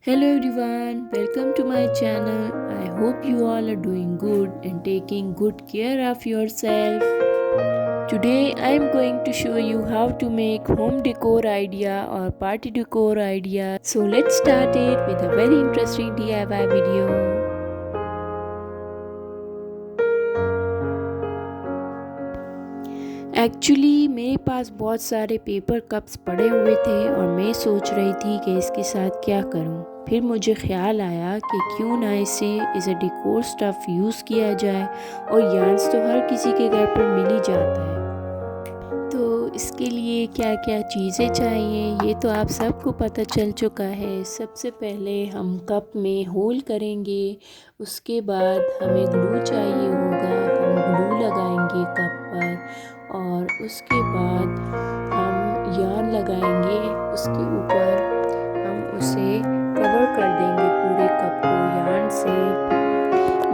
Hello everyone, welcome to my channel. I hope you all are doing good and taking good care of yourself. Today I am going to show you how to make home decor idea or party decor idea. So let's start it with a very interesting DIY video. Actually मेरे पास बहुत सारे paper cups पड़े हुए थे और मैं सोच रही थी कि इसके साथ क्या करूं। फिर मुझे ख्याल आया कि क्यों ना इसे as a decor stuff use किया जाए और यार्न्स तो हर किसी के घर पर मिल ही जाता है। तो इसके लिए क्या क्या चीज़ें चाहिए ये तो आप सबको पता चल चुका है। सबसे पहले हम कप में होल करेंगे, उसके बाद हमें ग्लू चाहिए होगा, हम ग्लू लगाएंगे कप पर और उसके बाद हम यार्न लगाएंगे, उसके ऊपर हम उसे कवर कर देंगे पूरे कप को यार्न से।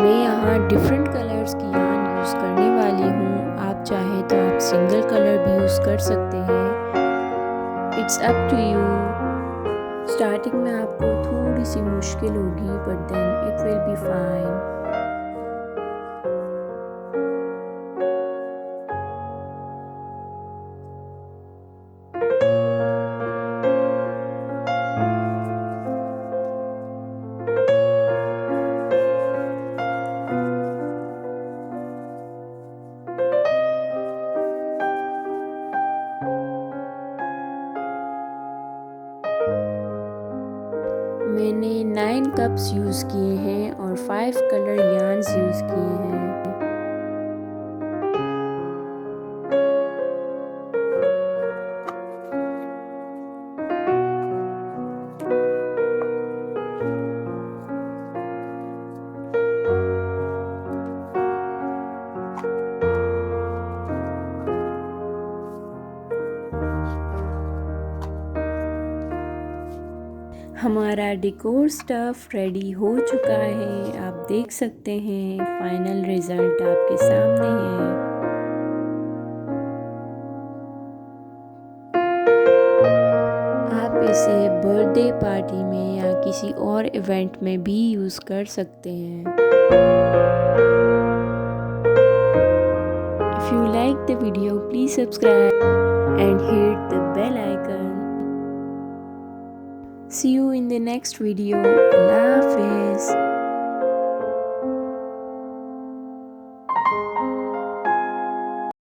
मैं यहाँ डिफरेंट कलर्स की यार्न यूज़ करने वाली हूँ, आप चाहे तो आप सिंगल कलर भी यूज़ कर सकते हैं, it's up to you. Starting में आपको थोड़ी सी मुश्किल होगी but then it will be fine. मैंने 9 कप्स यूज़ किए हैं और 5 कलर यार्न्स यूज़ किए हैं। हमारा डेकोर स्टफ़ रेडी हो चुका है, आप देख सकते हैं फाइनल रिज़ल्ट आपके सामने है। आप इसे बर्थडे पार्टी में या किसी और इवेंट में भी यूज़ कर सकते हैं। If you like the video please subscribe and hit the bell icon. See you in the next video. Allah Hafiz.